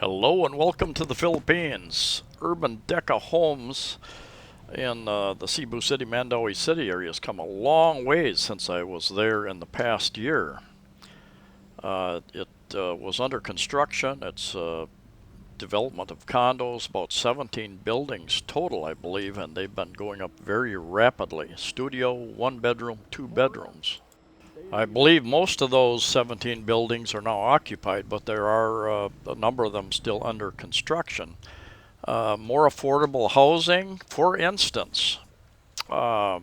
Hello and welcome to the Philippines. Urban Deca Homes in the Cebu City, Mandaue City area has come a long ways since I was there in the past year. It was under construction. It's development of condos, about 17 buildings total, I believe, and they've been going up very rapidly. Studio, one bedroom, two bedrooms. I believe most of those 17 buildings are now occupied, but there are a number of them still under construction. More affordable housing, for instance, uh,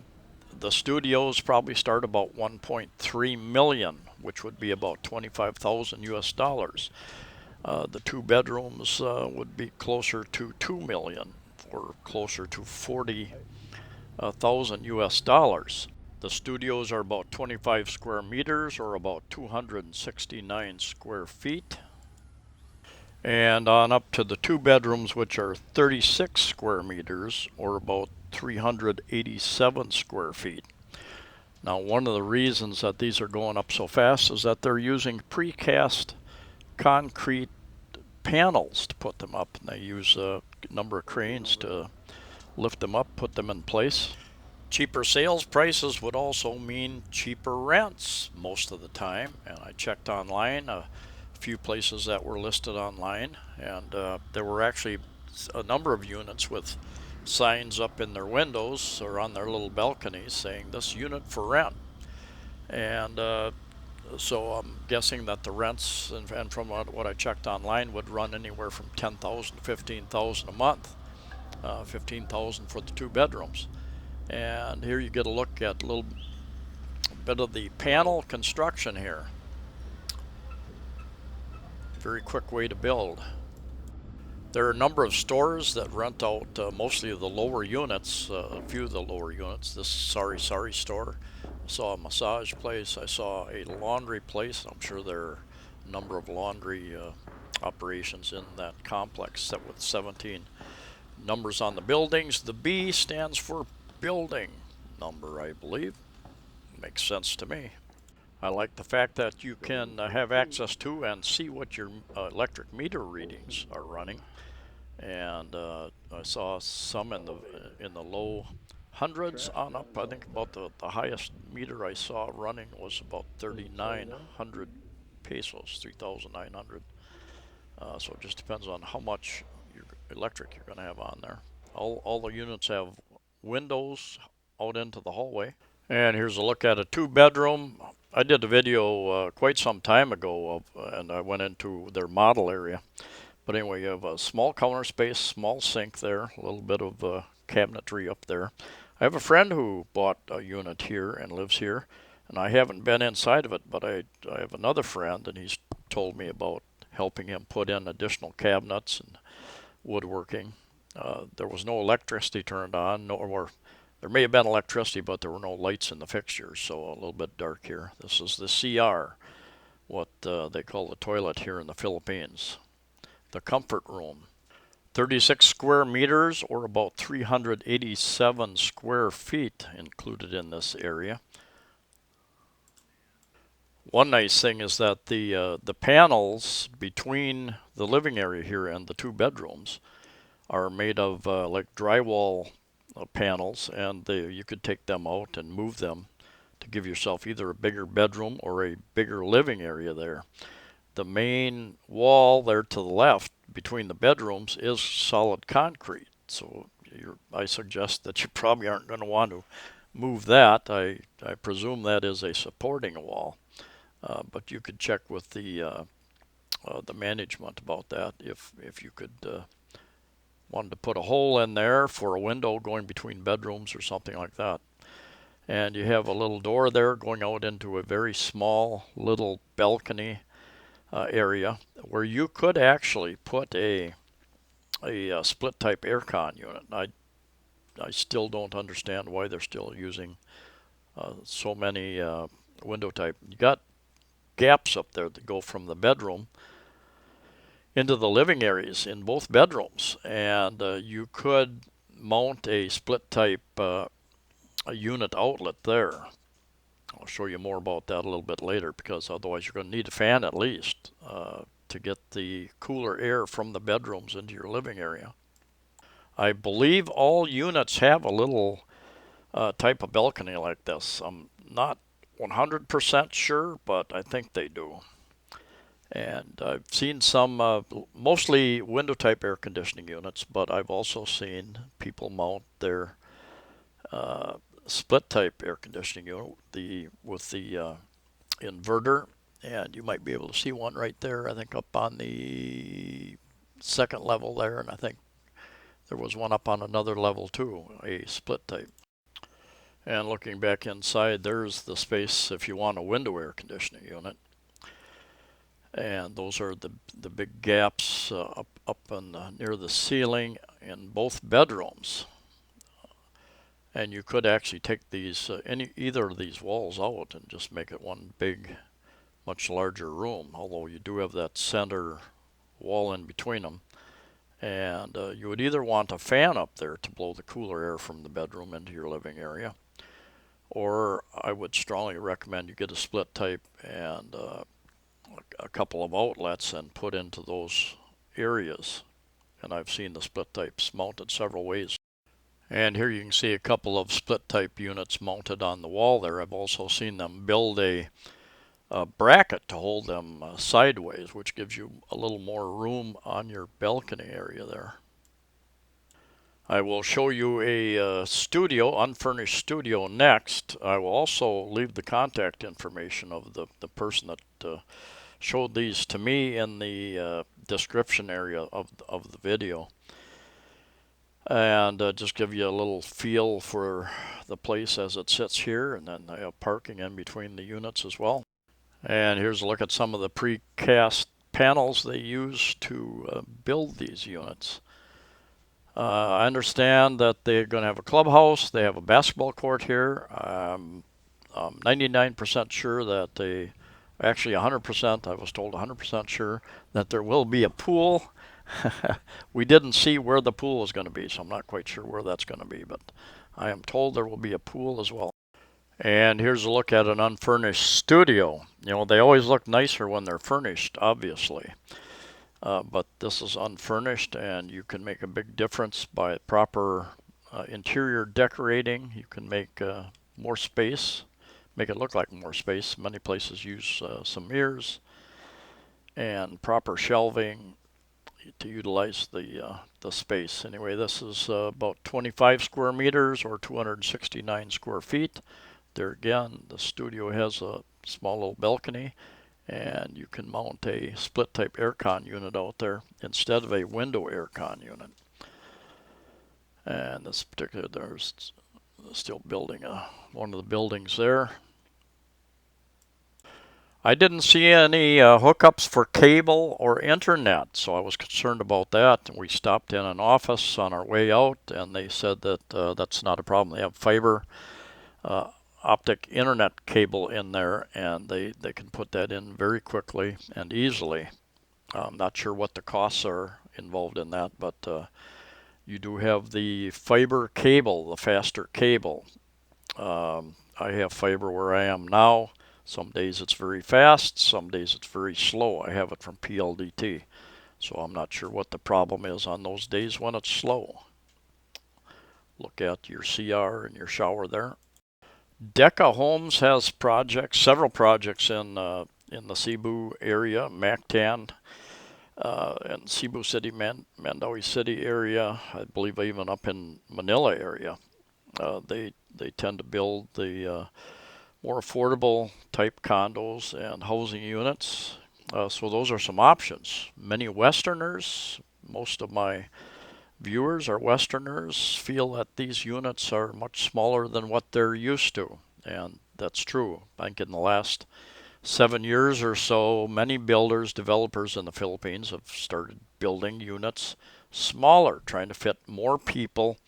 the studios probably start about 1.3 million, which would be about 25,000 US dollars. The two bedrooms would be closer to 2 million, or closer to 40,000 US dollars. The studios are about 25 square meters, or about 269 square feet. And on up to the two bedrooms, which are 36 square meters, or about 387 square feet. Now, one of the reasons that these are going up so fast is that they're using precast concrete panels to put them up, and they use a number of cranes to lift them up, put them in place. Cheaper sales prices would also mean cheaper rents most of the time, and I checked online a few places that were listed online, and there were actually a number of units with signs up in their windows or on their little balconies saying this unit for rent. And so I'm guessing that the rents, and from what I checked online, would run anywhere from 10,000 to 15,000 a month. 15,000 for the two bedrooms. And here you get a look at a little bit of the panel construction here. Very quick way to build. There are a number of stores that rent out mostly the lower units, a few of the lower units. This Sari Sari store. I saw a massage place. I saw a laundry place. I'm sure there are a number of laundry operations in that complex, set with 17 numbers on the buildings. The B stands for building number, I believe. Makes sense to me. I like the fact that you can have access to and see what your electric meter readings are running. And I saw some in the low hundreds on up. I think about the highest meter I saw running was about 3,900 pesos, 3,900. So it just depends on how much electric you're going to have on there. All the units have windows out into the hallway. And here's a look at a two bedroom. I did a video quite some time ago and I went into their model area. But anyway, you have a small counter space, small sink there, a little bit of cabinetry up there. I have a friend who bought a unit here and lives here, and I haven't been inside of it, but I have another friend, and he's told me about helping him put in additional cabinets and woodworking. There was no electricity turned on, or there may have been electricity, but there were no lights in the fixtures, so a little bit dark here. This is the CR, what they call the toilet here in the Philippines. The comfort room. 36 square meters, or about 387 square feet included in this area. One nice thing is that the panels between the living area here and the two bedrooms are made of like drywall panels, and you could take them out and move them to give yourself either a bigger bedroom or a bigger living area there. The main wall there to the left between the bedrooms is solid concrete, so I suggest that you probably aren't going to want to move that. I presume that is a supporting wall, but you could check with the management about that if you could wanted to put a hole in there for a window going between bedrooms or something like that. And you have a little door there going out into a very small little balcony area where you could actually put a split type aircon unit. I still don't understand why they're still using so many window type. You got gaps up there that go from the bedroom into the living areas in both bedrooms, and you could mount a split type a unit outlet there. I'll show you more about that a little bit later, because otherwise you're going to need a fan at least. to get the cooler air from the bedrooms into your living area. I believe all units have a little type of balcony like this. I'm not 100% sure, but I think they do. And I've seen some, mostly window type air conditioning units, but I've also seen people mount their uh, split type air conditioning unit with the inverter, and you might be able to see one right there, I think up on the second level there, and I think there was one up on another level too, a split type. And looking back inside, there's the space if you want a window air conditioning unit. And those are the big gaps up on near the ceiling in both bedrooms. And you could actually take these either of these walls out and just make it one big, much larger room. Although you do have that center wall in between them. And you would either want a fan up there to blow the cooler air from the bedroom into your living area, or I would strongly recommend you get a split type and a couple of outlets and put into those areas. And I've seen the split types mounted several ways. And here you can see a couple of split type units mounted on the wall there. I've also seen them build a bracket to hold them sideways, which gives you a little more room on your balcony area there. I will show you a studio, unfurnished studio next. I will also leave the contact information of the person that showed these to me in the description area of the video. And just give you a little feel for the place as it sits here, and then I have parking in between the units as well. And here's a look at some of the precast panels they use to build these units. I understand that they're going to have a clubhouse. They have a basketball court here. I'm 99% sure that actually 100%, I was told 100% sure that there will be a pool. We didn't see where the pool is going to be, so I'm not quite sure where that's going to be, but I am told there will be a pool as well. And here's a look at an unfurnished studio. You know, they always look nicer when they're furnished, obviously. But this is unfurnished, and you can make a big difference by proper interior decorating. You can make more space, make it look like more space. Many places use some mirrors and proper shelving to utilize the space. Anyway, this is about 25 square meters or 269 square feet. There again, the studio has a small little balcony, and you can mount a split type aircon unit out there instead of a window aircon unit. And this particular, there's still building one of the buildings there. I didn't see any hookups for cable or internet, so I was concerned about that. We stopped in an office on our way out, and they said that that's not a problem. They have fiber optic internet cable in there, and they can put that in very quickly and easily. I'm not sure what the costs are involved in that, but you do have the fiber cable, the faster cable. I have fiber where I am now. Some days it's very fast, some days it's very slow. I have it from PLDT, so I'm not sure what the problem is on those days when it's slow. Look at your CR and your shower there. Deca Homes has projects, several projects in the Cebu area, Mactan, and Cebu City, Mandaue City area. I believe even up in Manila area. They tend to build the more affordable type condos and housing units. So those are some options. Many Westerners, most of my viewers are Westerners, feel that these units are much smaller than what they're used to. And that's true. I think in the last 7 years or so, many builders, developers in the Philippines have started building units smaller, trying to fit more people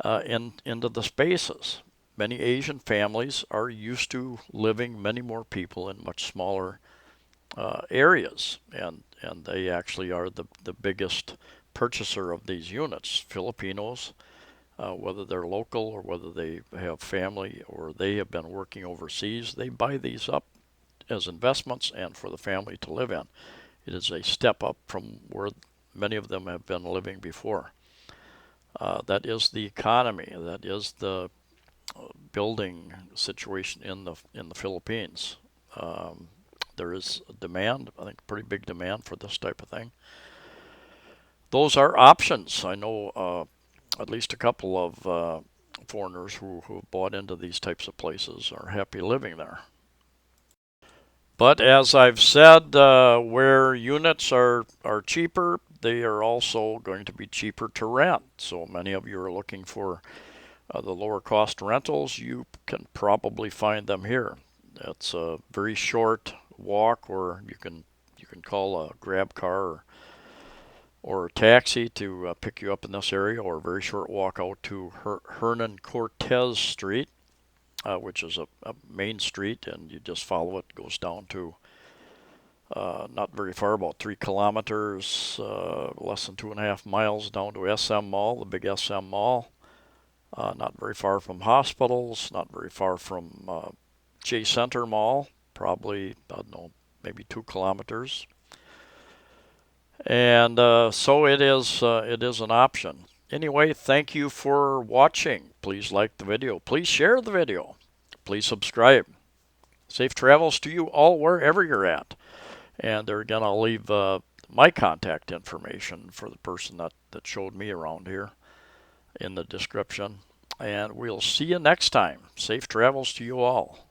into the spaces. Many Asian families are used to living many more people in much smaller areas, and they actually are the biggest purchaser of these units. Filipinos, whether they're local or whether they have family or they have been working overseas, they buy these up as investments and for the family to live in. It is a step up from where many of them have been living before. That is the economy. That is the building situation in the Philippines. Um, there is a demand, I think, pretty big demand for this type of thing. Those are options. I know at least a couple of foreigners who have bought into these types of places are happy living there. But as I've said, where units are cheaper, they are also going to be cheaper to rent. So many of you are looking for the lower cost rentals. You can probably find them here. It's a very short walk, or you can call a grab car or a taxi to pick you up in this area, or a very short walk out to Hernan Cortez Street, which is a main street, and you just follow it. It goes down to not very far, about 3 kilometers, less than 2.5 miles down to SM Mall, the big SM Mall. Not very far from hospitals, not very far from J Center Mall, probably, I don't know, maybe 2 kilometers. And so it is an option. Anyway, thank you for watching. Please like the video. Please share the video. Please subscribe. Safe travels to you all wherever you're at. And there again, I'll leave my contact information for the person that showed me around here in the description. And we'll see you next time. Safe travels to you all.